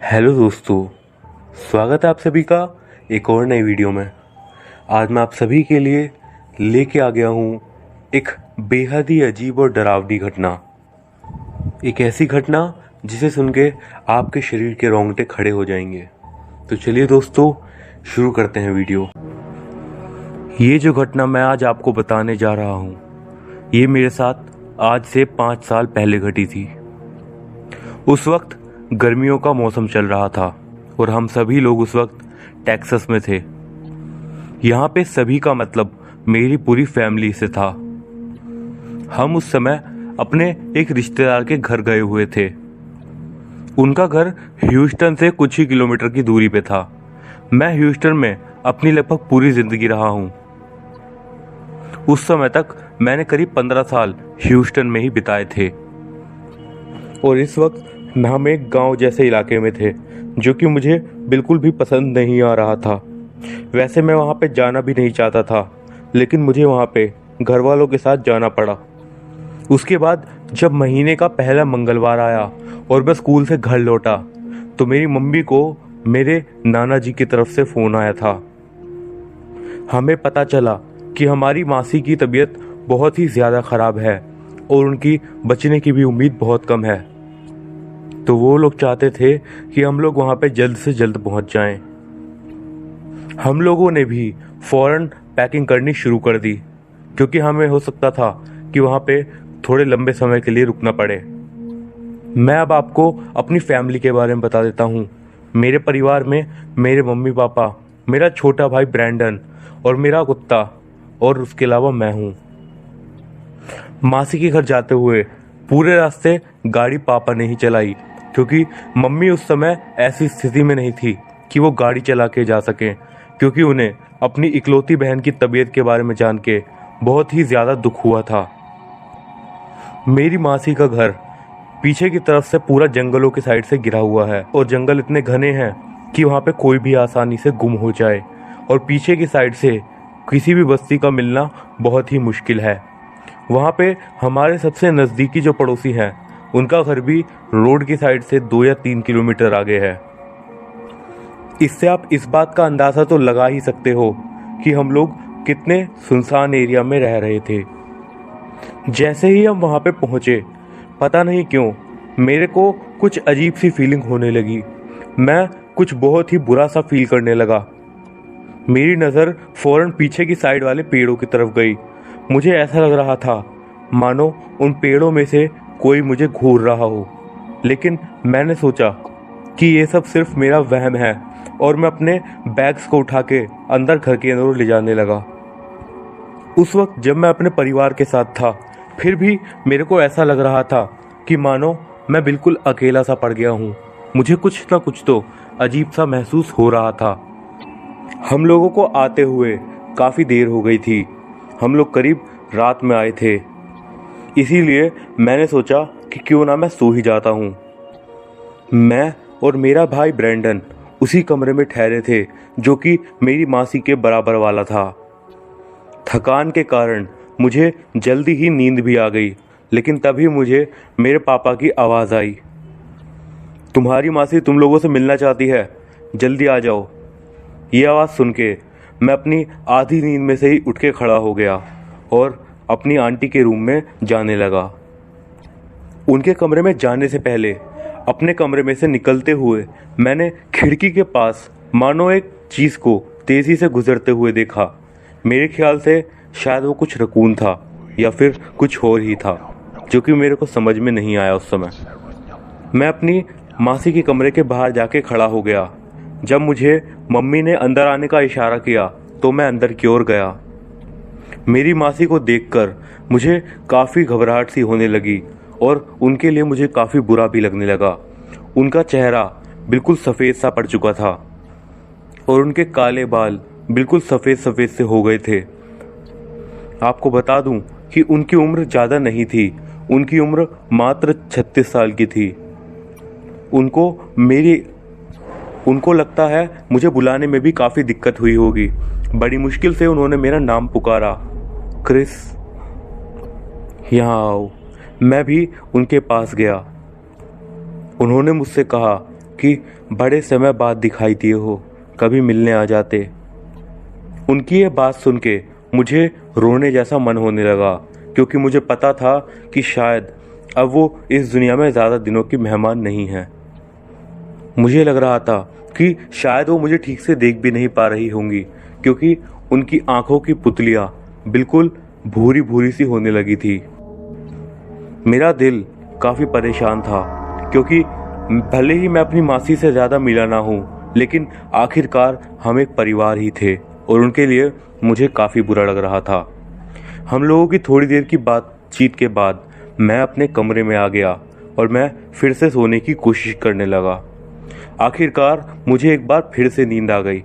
Hello दोस्तों, स्वागत है आप सभी का एक और नई वीडियो में। आज मैं आप सभी के लिए लेके आ गया हूँ एक बेहद ही अजीब और डरावनी घटना। एक ऐसी घटना जिसे सुन के आपके शरीर के रोंगटे खड़े हो जाएंगे। तो चलिए दोस्तों, शुरू करते हैं वीडियो। ये जो घटना मैं आज आपको बताने जा रहा हूँ, ये मेरे साथ आज से 5 साल पहले घटी थी। उस वक्त गर्मियों का मौसम चल रहा था और हम सभी लोग उस वक्त टेक्सास में थे। यहाँ पे सभी का मतलब मेरी पूरी फैमिली से था। हम उस समय अपने एक रिश्तेदार के घर गए हुए थे। उनका घर ह्यूस्टन से कुछ ही किलोमीटर की दूरी पे था। मैं ह्यूस्टन में अपनी लगभग पूरी जिंदगी रहा हूँ। उस समय तक मैंने करीब 15 साल ह्यूस्टन में ही बिताए थे और इस वक्त हम एक गांव जैसे इलाके में थे जो कि मुझे बिल्कुल भी पसंद नहीं आ रहा था। वैसे मैं वहां पे जाना भी नहीं चाहता था, लेकिन मुझे वहां पे घर वालों के साथ जाना पड़ा। उसके बाद जब महीने का पहला मंगलवार आया और मैं स्कूल से घर लौटा तो मेरी मम्मी को मेरे नाना जी की तरफ से फ़ोन आया था। हमें पता चला कि हमारी मासी की तबीयत बहुत ही ज़्यादा ख़राब है और उनकी बचने की भी उम्मीद बहुत कम है। तो वो लोग चाहते थे कि हम लोग वहाँ पे जल्द से जल्द पहुँच जाएं। हम लोगों ने भी फ़ौरन पैकिंग करनी शुरू कर दी, क्योंकि हमें हो सकता था कि वहाँ पे थोड़े लंबे समय के लिए रुकना पड़े। मैं अब आपको अपनी फैमिली के बारे में बता देता हूँ। मेरे परिवार में मेरे मम्मी पापा, मेरा छोटा भाई ब्रैंडन और मेरा कुत्ता, और उसके अलावा मैं हूँ। मासी के घर जाते हुए पूरे रास्ते गाड़ी पापा ने ही चलाई, क्योंकि मम्मी उस समय ऐसी स्थिति में नहीं थी कि वो गाड़ी चला के जा सकें, क्योंकि उन्हें अपनी इकलौती बहन की तबीयत के बारे में जान के बहुत ही ज़्यादा दुख हुआ था। मेरी मासी का घर पीछे की तरफ से पूरा जंगलों की साइड से घिरा हुआ है और जंगल इतने घने हैं कि वहाँ पे कोई भी आसानी से गुम हो जाए, और पीछे की साइड से किसी भी बस्ती का मिलना बहुत ही मुश्किल है। वहाँ पे हमारे सबसे नज़दीकी जो पड़ोसी हैं, उनका घर भी रोड की साइड से 2 या 3 किलोमीटर आगे है। इससे आप इस बात का अंदाज़ा तो लगा ही सकते हो कि हम लोग कितने सुनसान एरिया में रह रहे थे। जैसे ही हम वहाँ पे पहुँचे, पता नहीं क्यों मेरे को कुछ अजीब सी फीलिंग होने लगी। मैं कुछ बहुत ही बुरा सा फील करने लगा। मेरी नज़र फ़ौरन पीछे की साइड वाले पेड़ों की तरफ गई। मुझे ऐसा लग रहा था मानो उन पेड़ों में से कोई मुझे घूर रहा हो, लेकिन मैंने सोचा कि ये सब सिर्फ मेरा वहम है और मैं अपने बैग्स को उठा के अंदर घर के अंदर ले जाने लगा। उस वक्त जब मैं अपने परिवार के साथ था, फिर भी मेरे को ऐसा लग रहा था कि मानो मैं बिल्कुल अकेला सा पड़ गया हूँ। मुझे कुछ ना कुछ तो अजीब सा महसूस हो रहा था। हम लोगों को आते हुए काफ़ी देर हो गई थी। हम लोग करीब रात में आए थे, इसीलिए मैंने सोचा कि क्यों ना मैं सो ही जाता हूँ। मैं और मेरा भाई ब्रैंडन उसी कमरे में ठहरे थे जो कि मेरी मासी के बराबर वाला था। थकान के कारण मुझे जल्दी ही नींद भी आ गई, लेकिन तभी मुझे मेरे पापा की आवाज़ आई, तुम्हारी मासी तुम लोगों से मिलना चाहती है, जल्दी आ जाओ। ये आवाज़ सुन के मैं अपनी आधी नींद में से ही उठ के खड़ा हो गया और अपनी आंटी के रूम में जाने लगा। उनके कमरे में जाने से पहले अपने कमरे में से निकलते हुए मैंने खिड़की के पास मानो एक चीज़ को तेज़ी से गुजरते हुए देखा। मेरे ख्याल से शायद वो कुछ रकून था या फिर कुछ और ही था, जो कि मेरे को समझ में नहीं आया उस समय। मैं अपनी मासी के कमरे के बाहर जाके खड़ा हो गया। जब मुझे मम्मी ने अंदर आने का इशारा किया तो मैं अंदर की ओर गया। मेरी मासी को देखकर मुझे काफ़ी घबराहट सी होने लगी और उनके लिए मुझे काफ़ी बुरा भी लगने लगा। उनका चेहरा बिल्कुल सफ़ेद सा पड़ चुका था और उनके काले बाल बिल्कुल सफ़ेद सफ़ेद से हो गए थे। आपको बता दूं कि उनकी उम्र ज़्यादा नहीं थी, उनकी उम्र मात्र 36 साल की थी। उनको लगता है मुझे बुलाने में भी काफ़ी दिक्कत हुई होगी। बड़ी मुश्किल से उन्होंने मेरा नाम पुकारा, क्रिस, यहाँ आओ। मैं भी उनके पास गया। उन्होंने मुझसे कहा कि बड़े समय बाद दिखाई दिए हो, कभी मिलने आ जाते। उनकी ये बात सुन के मुझे रोने जैसा मन होने लगा, क्योंकि मुझे पता था कि शायद अब वो इस दुनिया में ज़्यादा दिनों की मेहमान नहीं है। मुझे लग रहा था कि शायद वो मुझे ठीक से देख भी नहीं पा रही होंगी, क्योंकि उनकी आंखों की पुतलियां बिल्कुल भूरी भूरी सी होने लगी थी। मेरा दिल काफ़ी परेशान था, क्योंकि भले ही मैं अपनी मासी से ज़्यादा मिला ना हूँ, लेकिन आखिरकार हम एक परिवार ही थे और उनके लिए मुझे काफ़ी बुरा लग रहा था। हम लोगों की थोड़ी देर की बातचीत के बाद मैं अपने कमरे में आ गया और मैं फिर से सोने की कोशिश करने लगा। आखिरकार मुझे एक बार फिर से नींद आ गई,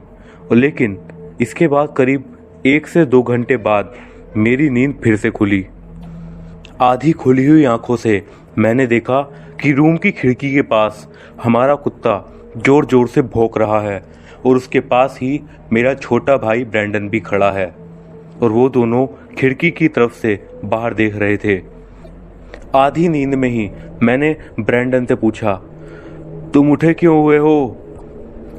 और लेकिन इसके बाद करीब 1 से 2 घंटे बाद मेरी नींद फिर से खुली। आधी खुली हुई आंखों से मैंने देखा कि रूम की खिड़की के पास हमारा कुत्ता जोर जोर से भौंक रहा है और उसके पास ही मेरा छोटा भाई ब्रैंडन भी खड़ा है, और वो दोनों खिड़की की तरफ से बाहर देख रहे थे। आधी नींद में ही मैंने ब्रैंडन से पूछा, तुम उठे क्यों हुए हो?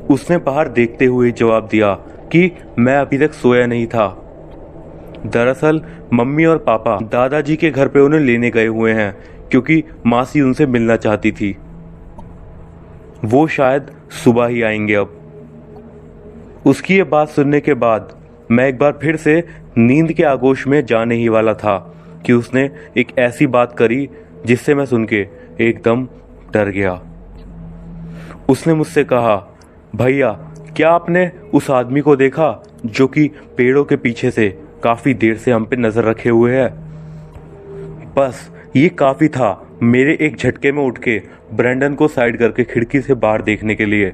उसने बाहर देखते हुए जवाब दिया कि मैं अभी तक सोया नहीं था। दरअसल मम्मी और पापा दादाजी के घर पे उन्हें लेने गए हुए हैं, क्योंकि मासी उनसे मिलना चाहती थी। वो शायद सुबह ही आएंगे अब। उसकी ये बात सुनने के बाद मैं एक बार फिर से नींद के आगोश में जाने ही वाला था कि उसने एक ऐसी बात करी जिससे मैं सुन के एकदम डर गया। उसने मुझसे कहा, भैया क्या आपने उस आदमी को देखा जो कि पेड़ों के पीछे से काफ़ी देर से हम पे नज़र रखे हुए है? बस ये काफ़ी था मेरे एक झटके में उठ के ब्रैंडन को साइड करके खिड़की से बाहर देखने के लिए।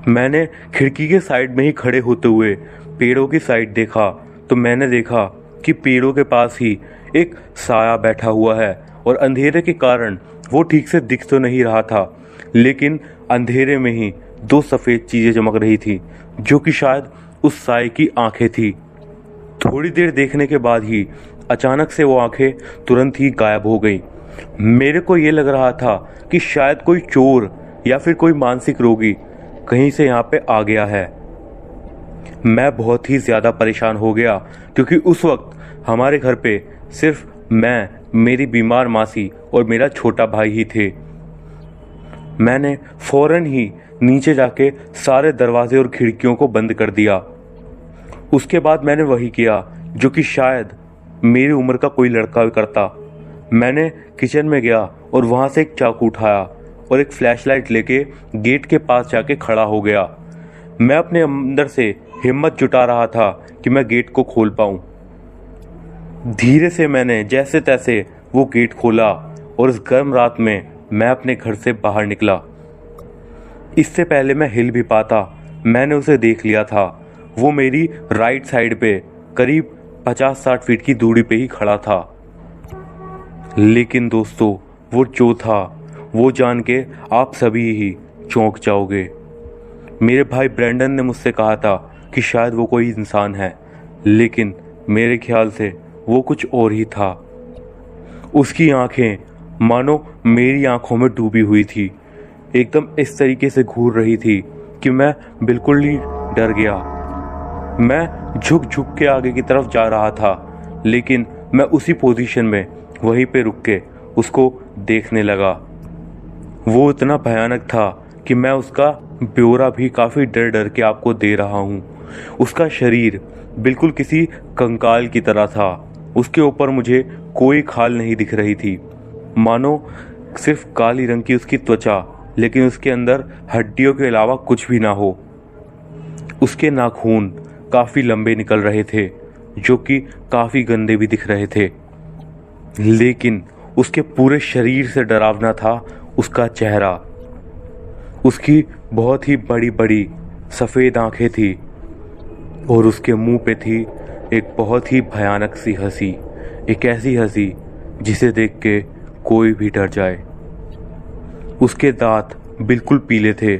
मैंने खिड़की के साइड में ही खड़े होते हुए पेड़ों की साइड देखा, तो मैंने देखा कि पेड़ों के पास ही एक साया बैठा हुआ है, और अंधेरे के कारण वो ठीक से दिख तो नहीं रहा था, लेकिन अंधेरे में ही 2 सफ़ेद चीज़ें चमक रही थी, जो कि शायद उस साए की आंखें थी। थोड़ी देर देखने के बाद ही अचानक से वो आंखें तुरंत ही गायब हो गई। मेरे को ये लग रहा था कि शायद कोई चोर या फिर कोई मानसिक रोगी कहीं से यहाँ पे आ गया है। मैं बहुत ही ज़्यादा परेशान हो गया, क्योंकि उस वक्त हमारे घर पे सिर्फ मैं, मेरी बीमार मासी और मेरा छोटा भाई ही थे। मैंने फौरन ही नीचे जाके सारे दरवाजे और खिड़कियों को बंद कर दिया। उसके बाद मैंने वही किया जो कि शायद मेरी उम्र का कोई लड़का भी करता। मैंने किचन में गया और वहाँ से एक चाकू उठाया और एक फ्लैशलाइट लेके गेट के पास जाके खड़ा हो गया। मैं अपने अंदर से हिम्मत जुटा रहा था कि मैं गेट को खोल पाऊँ। धीरे से मैंने जैसे तैसे वो गेट खोला और इस गर्म रात में मैं अपने घर से बाहर निकला। इससे पहले मैं हिल भी पाता, मैंने उसे देख लिया था। वो मेरी राइट साइड पे करीब 50-60 फीट की दूरी पे ही खड़ा था। लेकिन दोस्तों, वो जो था वो जान के आप सभी ही चौंक जाओगे। मेरे भाई ब्रैंडन ने मुझसे कहा था कि शायद वो कोई इंसान है, लेकिन मेरे ख्याल से वो कुछ और ही था। उसकी आंखें मानो मेरी आंखों में डूबी हुई थी, एकदम इस तरीके से घूर रही थी कि मैं बिल्कुल ही डर गया। मैं झुक झुक के आगे की तरफ जा रहा था, लेकिन मैं उसी पोजीशन में वहीं पे रुक के उसको देखने लगा। वो इतना भयानक था कि मैं उसका ब्यौरा भी काफ़ी डर डर के आपको दे रहा हूँ। उसका शरीर बिल्कुल किसी कंकाल की तरह था। उसके ऊपर मुझे कोई खाल नहीं दिख रही थी, मानो सिर्फ काली रंग की उसकी त्वचा, लेकिन उसके अंदर हड्डियों के अलावा कुछ भी ना हो। उसके नाखून काफ़ी लंबे निकल रहे थे, जो कि काफ़ी गंदे भी दिख रहे थे। लेकिन उसके पूरे शरीर से डरावना था उसका चेहरा। उसकी बहुत ही बड़ी बड़ी सफ़ेद आंखें थी और उसके मुंह पे थी एक बहुत ही भयानक सी हंसी, एक ऐसी हंसी जिसे देख के कोई भी डर जाए। उसके दांत बिल्कुल पीले थे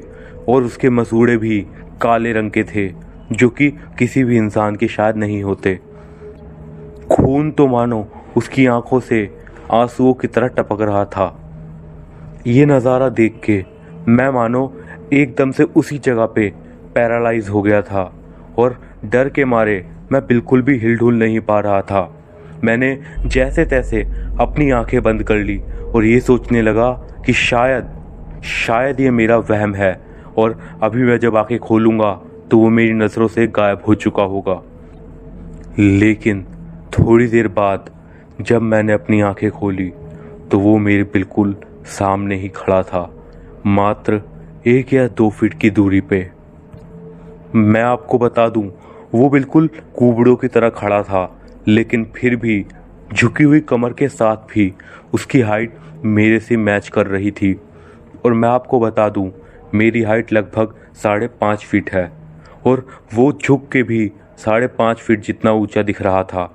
और उसके मसूड़े भी काले रंग के थे, जो कि किसी भी इंसान के शायद नहीं होते। खून तो मानो उसकी आंखों से आंसुओं की तरह टपक रहा था। ये नज़ारा देख के मैं मानो एकदम से उसी जगह पे पैरालाइज हो गया था और डर के मारे मैं बिल्कुल भी हिल-डुल नहीं पा रहा था। मैंने जैसे तैसे अपनी आंखें बंद कर ली और ये सोचने लगा कि शायद ये मेरा वहम है और अभी मैं जब आंखें खोलूँगा तो वो मेरी नज़रों से गायब हो चुका होगा। लेकिन थोड़ी देर बाद जब मैंने अपनी आंखें खोली तो वो मेरे बिल्कुल सामने ही खड़ा था, मात्र 1 या 2 फीट की दूरी पे। मैं आपको बता दूं, वो बिल्कुल कुबड़ों की तरह खड़ा था, लेकिन फिर भी झुकी हुई कमर के साथ भी उसकी हाइट मेरे से मैच कर रही थी। और मैं आपको बता दूं, मेरी हाइट लगभग 5.5 फीट है और वो झुक के भी 5.5 फीट जितना ऊंचा दिख रहा था।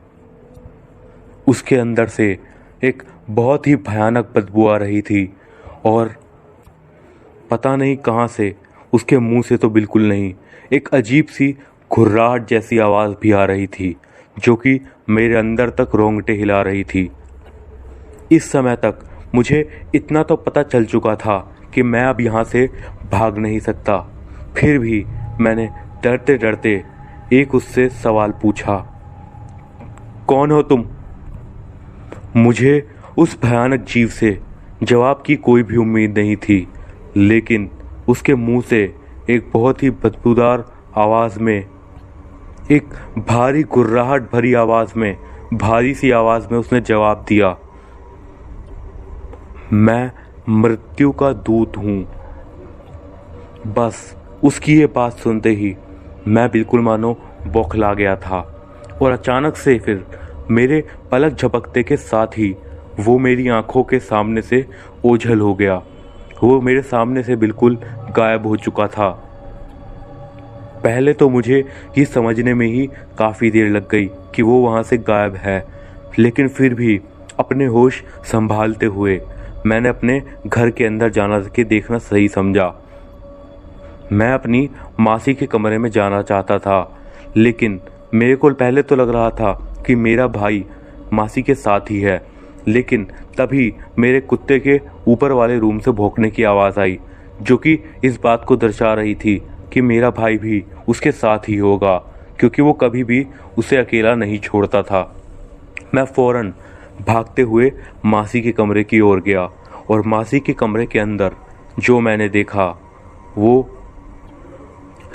उसके अंदर से एक बहुत ही भयानक बदबू आ रही थी और पता नहीं कहाँ से, उसके मुंह से तो बिल्कुल नहीं, एक अजीब सी घुर्राहट जैसी आवाज़ भी आ रही थी जो कि मेरे अंदर तक रोंगटे हिला रही थी। इस समय तक मुझे इतना तो पता चल चुका था कि मैं अब यहाँ से भाग नहीं सकता। फिर भी मैंने डरते डरते एक उससे सवाल पूछा, कौन हो तुम? मुझे उस भयानक जीव से जवाब की कोई भी उम्मीद नहीं थी, लेकिन उसके मुंह से एक बहुत ही बदबूदार आवाज़ में, एक भारी गुर्राहट भरी आवाज़ में, भारी सी आवाज़ में उसने जवाब दिया, मैं मृत्यु का दूत हूँ। बस उसकी ये बात सुनते ही मैं बिल्कुल मानो बौखला गया था और अचानक से फिर मेरे पलक झपकते के साथ ही वो मेरी आंखों के सामने से ओझल हो गया। वो मेरे सामने से बिल्कुल गायब हो चुका था। पहले तो मुझे ये समझने में ही काफ़ी देर लग गई कि वो वहाँ से गायब है, लेकिन फिर भी अपने होश संभालते हुए मैंने अपने घर के अंदर जाना के देखना सही समझा। मैं अपनी मासी के कमरे में जाना चाहता था, लेकिन मेरे को पहले तो लग रहा था कि मेरा भाई मासी के साथ ही है, लेकिन तभी मेरे कुत्ते के ऊपर वाले रूम से भौंकने की आवाज़ आई, जो कि इस बात को दर्शा रही थी कि मेरा भाई भी उसके साथ ही होगा, क्योंकि वो कभी भी उसे अकेला नहीं छोड़ता था। मैं फ़ौरन भागते हुए मासी के कमरे की ओर गया और मासी के कमरे के अंदर जो मैंने देखा वो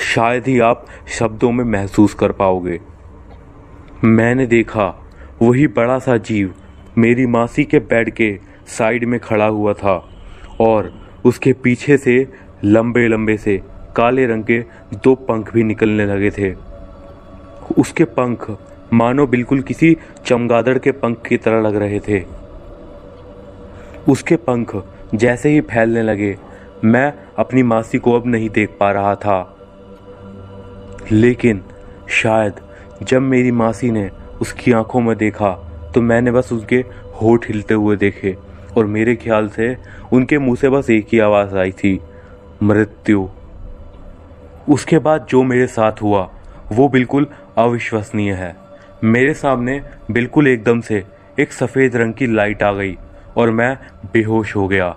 शायद ही आप शब्दों में महसूस कर पाओगे। मैंने देखा वही बड़ा सा जीव मेरी मासी के बेड के साइड में खड़ा हुआ था और उसके पीछे से लंबे लंबे से काले रंग के 2 पंख भी निकलने लगे थे। उसके पंख मानो बिल्कुल किसी चमगादड़ के पंख की तरह लग रहे थे। उसके पंख जैसे ही फैलने लगे, मैं अपनी मासी को अब नहीं देख पा रहा था, लेकिन शायद जब मेरी मासी ने उसकी आंखों में देखा तो मैंने बस उसके होठ हिलते हुए देखे और मेरे ख्याल से उनके मुंह से बस एक ही आवाज़ आई थी, मृत्यु। उसके बाद जो मेरे साथ हुआ वो बिल्कुल अविश्वसनीय है। मेरे सामने बिल्कुल एकदम से एक सफ़ेद रंग की लाइट आ गई और मैं बेहोश हो गया।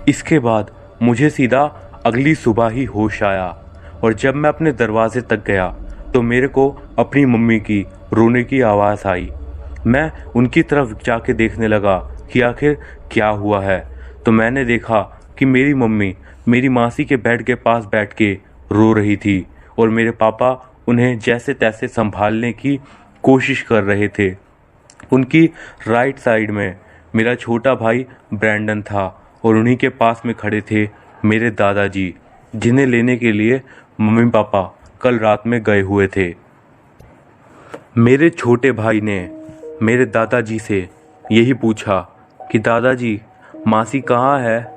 इसके बाद मुझे सीधा अगली सुबह ही होश आया और जब मैं अपने दरवाजे तक गया तो मेरे को अपनी मम्मी की रोने की आवाज़ आई। मैं उनकी तरफ जाके देखने लगा कि आखिर क्या हुआ है, तो मैंने देखा कि मेरी मम्मी मेरी मासी के बेड के पास बैठ के रो रही थी और मेरे पापा उन्हें जैसे तैसे संभालने की कोशिश कर रहे थे। उनकी राइट साइड में मेरा छोटा भाई ब्रैंडन था और उन्हीं के पास में खड़े थे मेरे दादाजी, जिन्हें लेने के लिए मम्मी पापा कल रात में गए हुए थे। मेरे छोटे भाई ने मेरे दादाजी से यही पूछा कि दादाजी, मासी कहाँ है?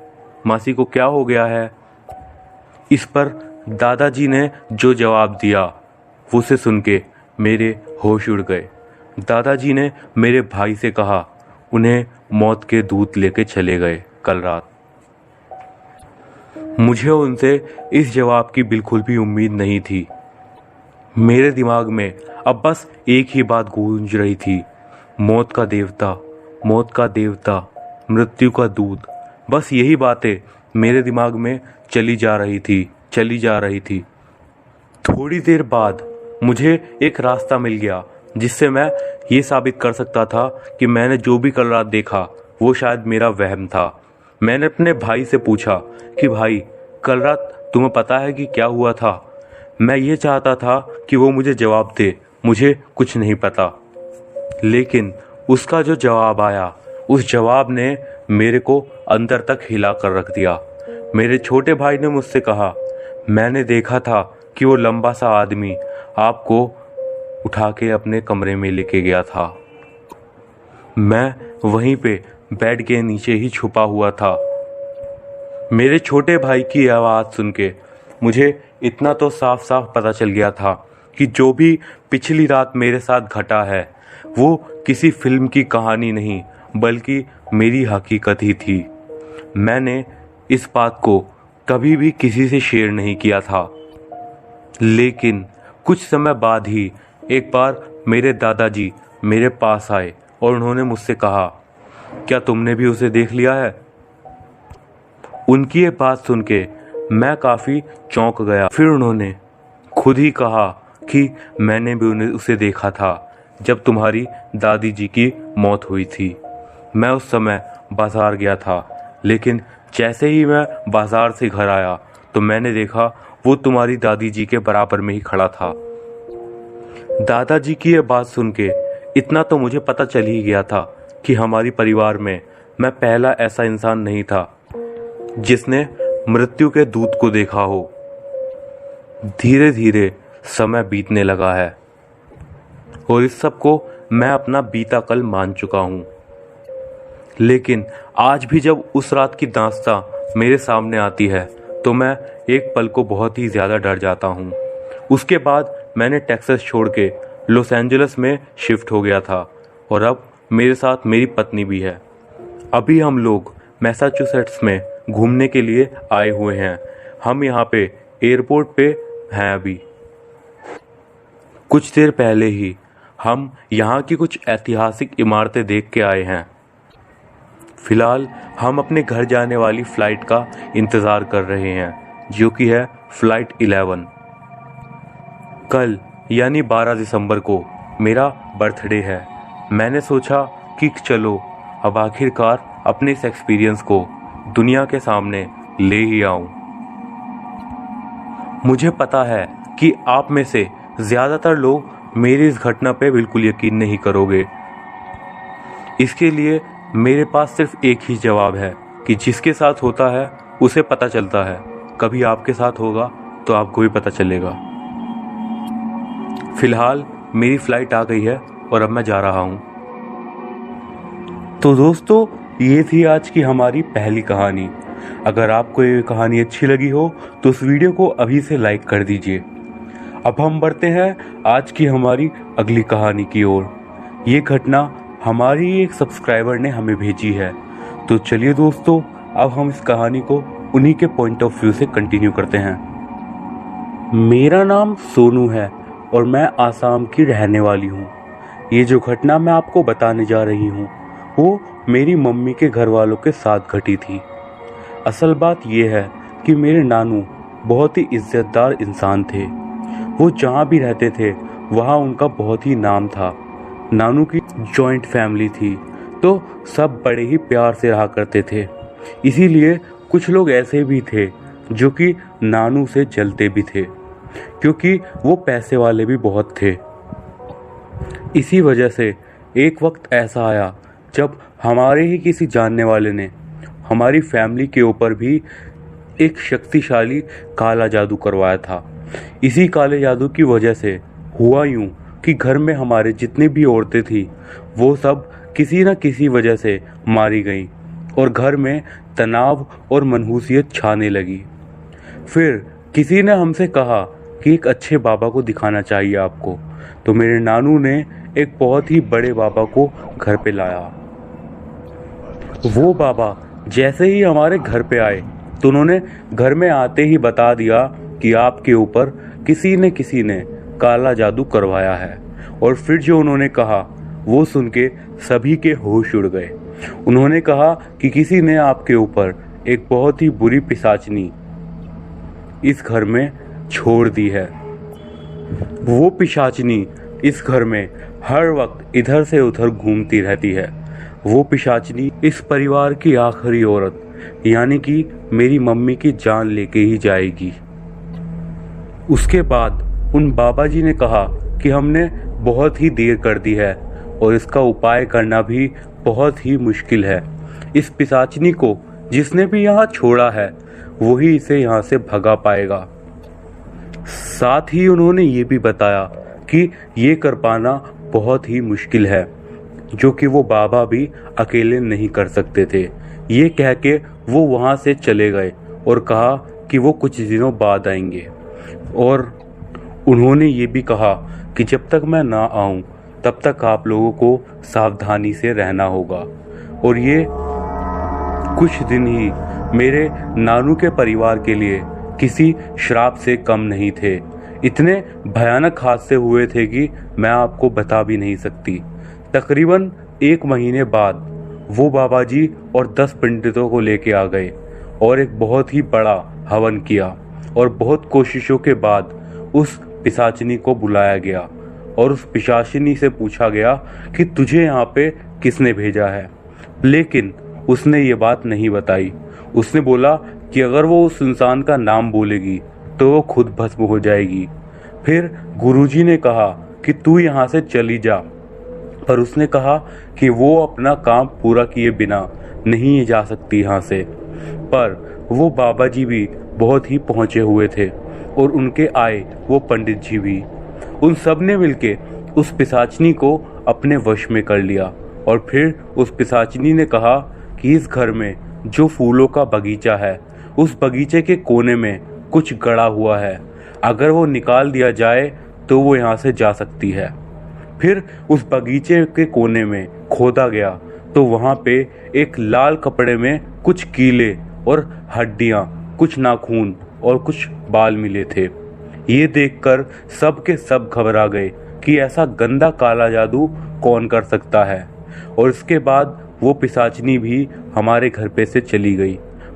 मासी को क्या हो गया है? इस पर दादाजी ने जो जवाब दिया उसे सुन के मेरे होश उड़ गए। दादाजी ने मेरे भाई से कहा उन्हें मौत के दूत लेके चले गए कल रात। मुझे उनसे इस जवाब की बिल्कुल भी उम्मीद नहीं थी। मेरे दिमाग में अब बस एक ही बात गूंज रही थी, मौत का देवता, मौत का देवता, मृत्यु का दूत। बस यही बातें मेरे दिमाग में चली जा रही थी। थोड़ी देर बाद मुझे एक रास्ता मिल गया जिससे मैं ये साबित कर सकता था कि मैंने जो भी कल रात देखा वो शायद मेरा वहम था। मैंने अपने भाई से पूछा कि भाई, कल रात तुम्हें पता है कि क्या हुआ था? मैं ये चाहता था कि वो मुझे जवाब दे, मुझे कुछ नहीं पता। लेकिन उसका जो जवाब आया, उस जवाब ने मेरे को अंदर तक हिला कर रख दिया। मेरे छोटे भाई ने मुझसे कहा, मैंने देखा था कि वो लंबा सा आदमी आपको उठा के अपने कमरे में लेके गया था। मैं वहीं पे बेड के नीचे ही छुपा हुआ था। मेरे छोटे भाई की आवाज़ सुन के मुझे इतना तो साफ साफ पता चल गया था कि जो भी पिछली रात मेरे साथ घटा है वो किसी फिल्म की कहानी नहीं बल्कि मेरी हकीकत ही थी। मैंने इस बात को कभी भी किसी से शेयर नहीं किया था। लेकिन कुछ समय बाद ही एक बार मेरे दादाजी मेरे पास आए और उन्होंने मुझसे कहा, क्या तुमने भी उसे देख लिया है? उनकी ये बात सुन के मैं काफ़ी चौंक गया। फिर उन्होंने खुद ही कहा कि मैंने भी उसे देखा था जब तुम्हारी दादी जी की मौत हुई थी। मैं उस समय बाज़ार गया था, लेकिन जैसे ही मैं बाज़ार से घर आया तो मैंने देखा वो तुम्हारी दादी जी के बराबर में ही खड़ा था। दादाजी की ये बात सुन के इतना तो मुझे पता चल ही गया था कि हमारी परिवार में मैं पहला ऐसा इंसान नहीं था जिसने मृत्यु के दूत को देखा हो। धीरे धीरे समय बीतने लगा है और इस सब को मैं अपना बीता कल मान चुका हूँ। लेकिन आज भी जब उस रात की दास्तां मेरे सामने आती है तो मैं एक पल को बहुत ही ज़्यादा डर जाता हूँ। उसके बाद मैंने टेक्सास छोड़ के लॉस एंजलिस में शिफ्ट हो गया था और अब मेरे साथ मेरी पत्नी भी है। अभी हम लोग मैसाचुसेट्स में घूमने के लिए आए हुए हैं। हम यहाँ पे एयरपोर्ट पे हैं। अभी कुछ देर पहले ही हम यहाँ की कुछ ऐतिहासिक इमारतें देख के आए हैं। फिलहाल हम अपने घर जाने वाली फ़्लाइट का इंतज़ार कर रहे हैं जो कि है फ़्लाइट 11। कल यानी 12 दिसंबर को मेरा बर्थडे है। मैंने सोचा कि चलो अब आखिरकार अपने इस एक्सपीरियंस को दुनिया के सामने ले ही आऊं। मुझे पता है कि आप में से ज़्यादातर लोग मेरी इस घटना पे बिल्कुल यकीन नहीं करोगे। इसके लिए मेरे पास सिर्फ एक ही जवाब है कि जिसके साथ होता है उसे पता चलता है। कभी आपके साथ होगा तो आपको भी पता चलेगा। फिलहाल मेरी फ़्लाइट आ गई है और अब मैं जा रहा हूँ। तो दोस्तों, ये थी आज की हमारी पहली कहानी। अगर आपको ये कहानी अच्छी लगी हो तो उस वीडियो को अभी से लाइक कर दीजिए। अब हम बढ़ते हैं आज की हमारी अगली कहानी की ओर। ये घटना हमारी एक सब्सक्राइबर ने हमें भेजी है। तो चलिए दोस्तों, अब हम इस कहानी को उन्हीं के पॉइंट ऑफ व्यू से कंटिन्यू करते हैं। मेरा नाम सोनू है और मैं आसाम की रहने वाली हूँ। ये जो घटना मैं आपको बताने जा रही हूँ वो मेरी मम्मी के घर वालों के साथ घटी थी। असल बात ये है कि मेरे नानू बहुत ही इज्जतदार इंसान थे। वो जहाँ भी रहते थे वहाँ उनका बहुत ही नाम था। नानू की जॉइंट फैमिली थी तो सब बड़े ही प्यार से रहा करते थे। इसीलिए कुछ लोग ऐसे भी थे जो कि नानू से जलते भी थे क्योंकि वो पैसे वाले भी बहुत थे। इसी वजह से एक वक्त ऐसा आया जब हमारे ही किसी जानने वाले ने हमारी फैमिली के ऊपर भी एक शक्तिशाली काला जादू करवाया था। इसी काले जादू की वजह से हुआ यूं कि घर में हमारे जितनी भी औरतें थी वो सब किसी न किसी वजह से मारी गईं और घर में तनाव और मनहूसियत छाने लगी। फिर किसी ने हमसे कहा कि एक अच्छे बाबा को दिखाना चाहिए आपको। तो मेरे नानू ने एक बहुत ही बड़े बाबा को घर पे लाया। वो बाबा जैसे ही हमारे घर पे आए तो उन्होंने घर में आते ही बता दिया कि आपके ऊपर किसी ने काला जादू करवाया है। और फिर जो उन्होंने कहा वो सुन के सभी के होश उड़ गए। उन्होंने कहा कि किसी ने आपके ऊपर एक बहुत ही बुरी पिशाचनी इस घर में छोड़ दी है। वो पिशाचनी इस घर में हर वक्त इधर से उधर घूमती रहती है। वो पिशाचनी इस परिवार की आखिरी औरत यानी कि मेरी मम्मी की जान लेके ही जाएगी। उसके बाद उन बाबा जी ने कहा कि हमने बहुत ही देर कर दी है और इसका उपाय करना भी बहुत ही मुश्किल है। इस पिशाचनी को जिसने भी यहाँ छोड़ा है वही इसे यहाँ से भगा पाएगा। साथ ही उन्होंने ये भी बताया कि ये कर पाना बहुत ही मुश्किल है, जो कि वो बाबा भी अकेले नहीं कर सकते थे। ये कह के वो वहाँ से चले गए और कहा कि वो कुछ दिनों बाद आएंगे। और उन्होंने ये भी कहा कि जब तक मैं ना आऊँ तब तक आप लोगों को सावधानी से रहना होगा। और ये कुछ दिन ही मेरे नानू के परिवार के लिए किसी श्राप से कम नहीं थे। इतने भयानक हादसे हुए थे कि मैं आपको बता भी नहीं सकती। तकरीबन 1 महीने बाद वो बाबा जी और 10 पंडितों को लेके आ गए और एक बहुत ही बड़ा हवन किया और बहुत कोशिशों के बाद उस पिशाचिनी को बुलाया गया और उस पिशाचिनी से पूछा गया कि तुझे यहाँ पे किसने भेजा है। लेकिन उसने ये बात नहीं बताई। उसने बोला कि अगर वो उस इंसान का नाम बोलेगी तो वो खुद भस्म हो जाएगी। फिर गुरुजी ने कहा कि तू यहाँ से चली जा, पर उसने कहा कि वो अपना काम पूरा किए बिना नहीं जा सकती यहाँ से। पर वो बाबा जी भी बहुत ही पहुँचे हुए थे और उनके आए वो पंडित जी भी। उन सब ने मिलके उस पिशाचिनी को अपने वश में कर लिया। और फिर उस पिशाचिनी ने कहा कि इस घर में जो फूलों का बगीचा है उस बगीचे के कोने में कुछ गड़ा हुआ है, अगर वो निकाल दिया जाए तो वो यहाँ से जा सकती है। फिर उस बगीचे के कोने में खोदा गया तो वहाँ पे एक लाल कपड़े में कुछ कीले और हड्डियाँ, कुछ नाखून और कुछ बाल मिले थे। ये देखकर सब के सब घबरा गए कि ऐसा गंदा काला जादू कौन कर सकता है। और इसके बाद वो पिशाचिनी भी हमारे घर पे से चली गई।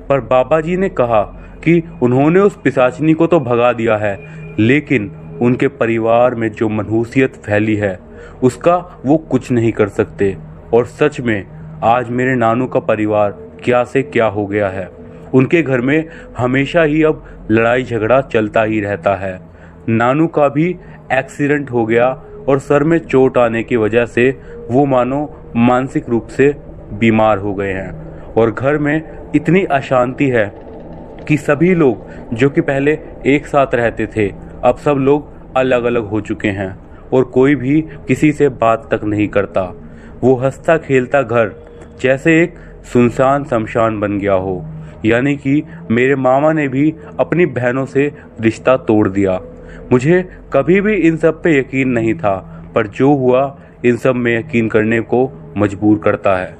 पर बाबा जी ने कहा कि उन्होंने उस पिशाचिनी को तो भगा दिया है, लेकिन उनके परिवार में जो मनहूसियत फैली है उसका वो कुछ नहीं कर सकते। और सच में आज मेरे नानू का परिवार क्या से क्या हो गया है। उनके घर में हमेशा ही अब लड़ाई झगड़ा चलता ही रहता है। नानू का भी एक्सीडेंट हो गया और सर में चोट आने की वजह से वो मानो मानसिक रूप से बीमार हो गए हैं। और घर में इतनी अशांति है कि सभी लोग जो कि पहले एक साथ रहते थे अब सब लोग अलग अलग हो चुके हैं और कोई भी किसी से बात तक नहीं करता। वो हंसता खेलता घर जैसे एक सुनसान शमशान बन गया हो। यानी कि मेरे मामा ने भी अपनी बहनों से रिश्ता तोड़ दिया। मुझे कभी भी इन सब पे यकीन नहीं था, पर जो हुआ इन सब में यकीन करने को मजबूर करता है।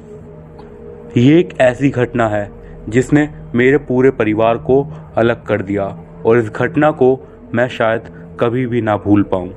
ये एक ऐसी घटना है जिसने मेरे पूरे परिवार को अलग कर दिया और इस घटना को मैं शायद कभी भी ना भूल पाऊँ।